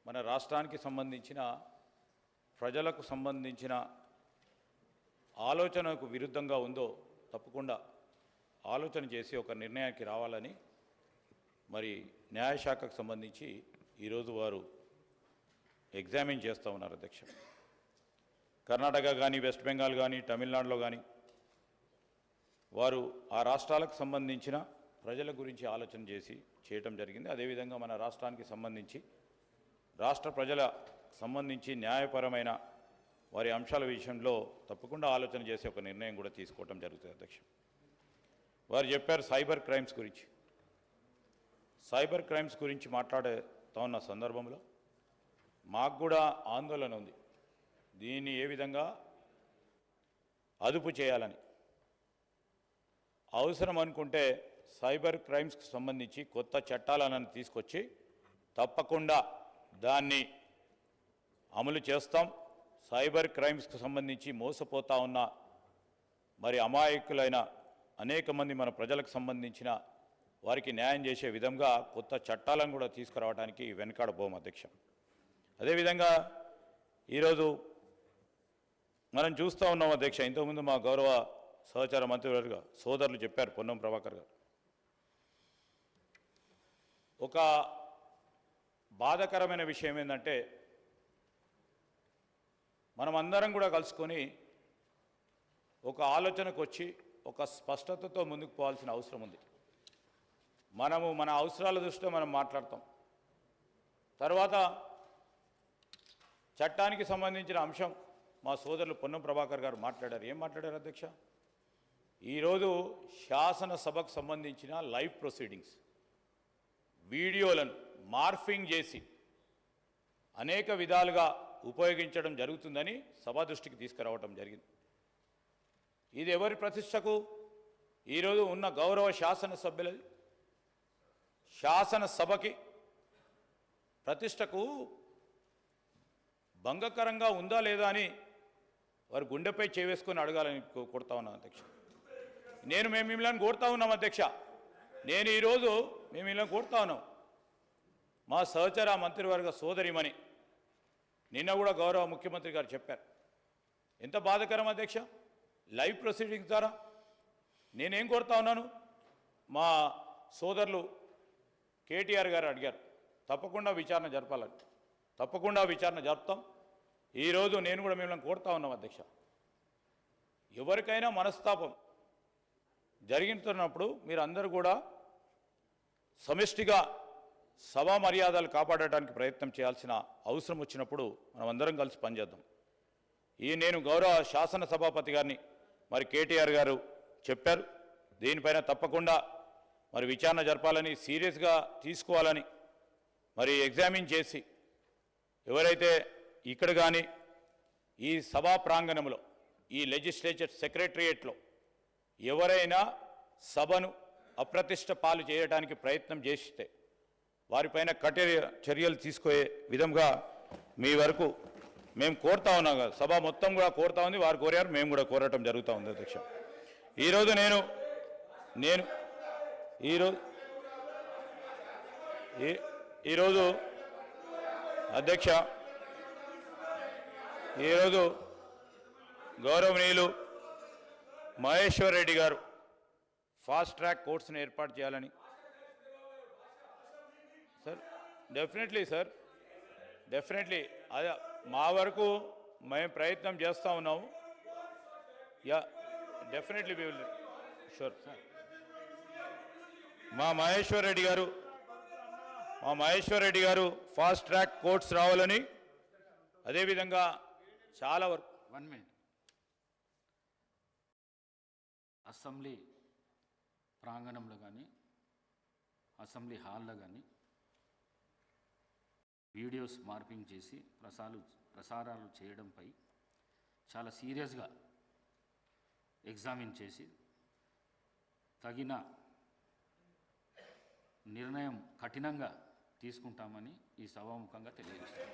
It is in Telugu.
మన రాష్ట్రానికి సంబంధించిన ప్రజలకు సంబంధించిన ఆలోచనకు విరుద్ధంగా ఉందో తప్పకుండా ఆలోచన చేసి ఒక నిర్ణయానికి రావాలని మరి న్యాయశాఖకు సంబంధించి ఈరోజు వారు ఎగ్జామిన్ చేస్తూ ఉన్నారు అధ్యక్ష. కర్ణాటక కానీ వెస్ట్ బెంగాల్ కానీ తమిళనాడులో కానీ వారు ఆ రాష్ట్రాలకు సంబంధించిన ప్రజల గురించి ఆలోచన చేసి చేయటం జరిగింది. అదేవిధంగా మన రాష్ట్రానికి సంబంధించి రాష్ట్ర ప్రజల సంబంధించి న్యాయపరమైన వారి అంశాల విషయంలో తప్పకుండా ఆలోచన చేసి ఒక నిర్ణయం కూడా తీసుకోవటం జరుగుతుంది అధ్యక్ష. వారు చెప్పారు సైబర్ క్రైమ్స్ గురించి. సైబర్ క్రైమ్స్ గురించి మాట్లాడుతూ ఉన్న సందర్భంలో మాకు కూడా ఆందోళన ఉంది. దీన్ని ఏ విధంగా అదుపు చేయాలని అవసరం అనుకుంటే సైబర్ క్రైమ్స్కి సంబంధించి కొత్త చట్టాలను తీసుకొచ్చి తప్పకుండా దాన్ని అమలు చేస్తాం. సైబర్ క్రైమ్స్కి సంబంధించి మోసపోతా ఉన్న మరి అమాయకులైన అనేక మంది మన ప్రజలకు సంబంధించిన వారికి న్యాయం చేసే విధంగా కొత్త చట్టాలను కూడా తీసుకురావడానికి వెనకాడబోం అధ్యక్ష. అదేవిధంగా ఈరోజు మనం చూస్తూ ఉన్నాం అధ్యక్ష, ఇంతకుముందు మా గౌరవ సహచార మంత్రివర్గ సోదరులు చెప్పారు, పొన్నం ప్రభాకర్ గారు. ఒక బాధాకరమైన విషయం ఏంటంటే మనమందరం కూడా కలుసుకొని ఒక ఆలోచనకు వచ్చి ఒక స్పష్టతతో ముందుకు పోవాల్సిన అవసరం ఉంది. మనము మన అవసరాల దృష్ట్యా మనం మాట్లాడతాం. తర్వాత చట్టానికి సంబంధించిన అంశం మా సోదరులు పొన్నం ప్రభాకర్ గారు మాట్లాడారు. ఏం మాట్లాడారు అధ్యక్ష? ఈరోజు శాసనసభకు సంబంధించిన లైవ్ ప్రొసీడింగ్స్ వీడియోలను మార్ఫింగ్ చేసి అనేక విధాలుగా ఉపయోగించడం జరుగుతుందని సభ దృష్టికి తీసుకురావటం జరిగింది. ఇది ఎవరి ప్రతిష్టకు? ఈరోజు ఉన్న గౌరవ శాసనసభ్యులది, శాసనసభకి ప్రతిష్టకు భంగకరంగా ఉందా లేదా అని వారు గుండెపై చేవేసుకొని అడగాలని కోరుతా ఉన్నాం అధ్యక్ష. మేము మిమ్మల్ని కోరుతా ఉన్నాం అధ్యక్ష. నేను ఈరోజు మేము ఇలా కోరుతా ఉన్నాం. మా సహచర మంత్రివర్గ సోదరిమణి నిన్న కూడా గౌరవ ముఖ్యమంత్రి గారు చెప్పారు. ఎంత బాధాకరం అధ్యక్ష, లైవ్ ప్రొసీడింగ్స్ ద్వారా. నేనేం కోరుతా ఉన్నాను, మా సోదరులు కేటీఆర్ గారు అడిగారు తప్పకుండా విచారణ జరపాలని. తప్పకుండా విచారణ జరుపుతాం. ఈరోజు నేను కూడా మిమ్మల్ని కోరుతా ఉన్నాం అధ్యక్ష. ఎవరికైనా మనస్తాపం జరిగినప్పుడు మీరు అందరూ కూడా సమిష్టిగా సభా మర్యాదలు కాపాడటానికి ప్రయత్నం చేయాల్సిన అవసరం వచ్చినప్పుడు మనం అందరం కలిసి పనిచేద్దాం. నేను గౌరవ శాసన సభాపతి గారిని మరి కేటీఆర్ గారు చెప్పారు, దీనిపైన తప్పకుండా మరి విచారణ జరపాలని, సీరియస్గా తీసుకోవాలని, మరి ఎగ్జామిన్ చేసి ఎవరైతే ఇక్కడ కానీ ఈ సభా ప్రాంగణంలో ఈ లెజిస్లేచర్ సెక్రటరియేట్లో ఎవరైనా సభను అప్రతిష్ట పాలు చేయడానికి ప్రయత్నం చేస్తే వారిపైన కఠిన చర్యలు తీసుకునే విధంగా మీ వరకు మేము కోరుతా ఉన్నాం కదా. సభ మొత్తం కూడా కోరుతా ఉంది, వారు కోరారు, మేము కూడా కోరటం జరుగుతూ ఉంది అధ్యక్ష. ఈరోజు నేను ఈరోజు అధ్యక్ష, ఈరోజు గౌరవనీయులు మహేశ్వర్ రెడ్డి గారు ఫాస్ట్ ట్రాక్ కోర్ట్స్ని ఏర్పాటు చేయాలని. సార్ డెఫినెట్లీ సార్, డెఫినెట్లీ అదే మా వరకు మేము ప్రయత్నం చేస్తూ ఉన్నాము. Yeah definitely we will sure sir. మా మహేశ్వర్ రెడ్డి గారు ఫాస్ట్ ట్రాక్ కోర్ట్స్ రావాలని, అదేవిధంగా చాలా వరకు 1 minute అసెంబ్లీ ప్రాంగణంలో కానీ అసెంబ్లీ హాల్లో కానీ వీడియోస్ మార్పింగ్ చేసి ప్రసారాలు చేయడంపై చాలా సీరియస్గా ఎగ్జామిన్ చేసి తగిన నిర్ణయం కఠినంగా తీసుకుంటామని ఈ సభాముఖంగా తెలియజేస్తాం.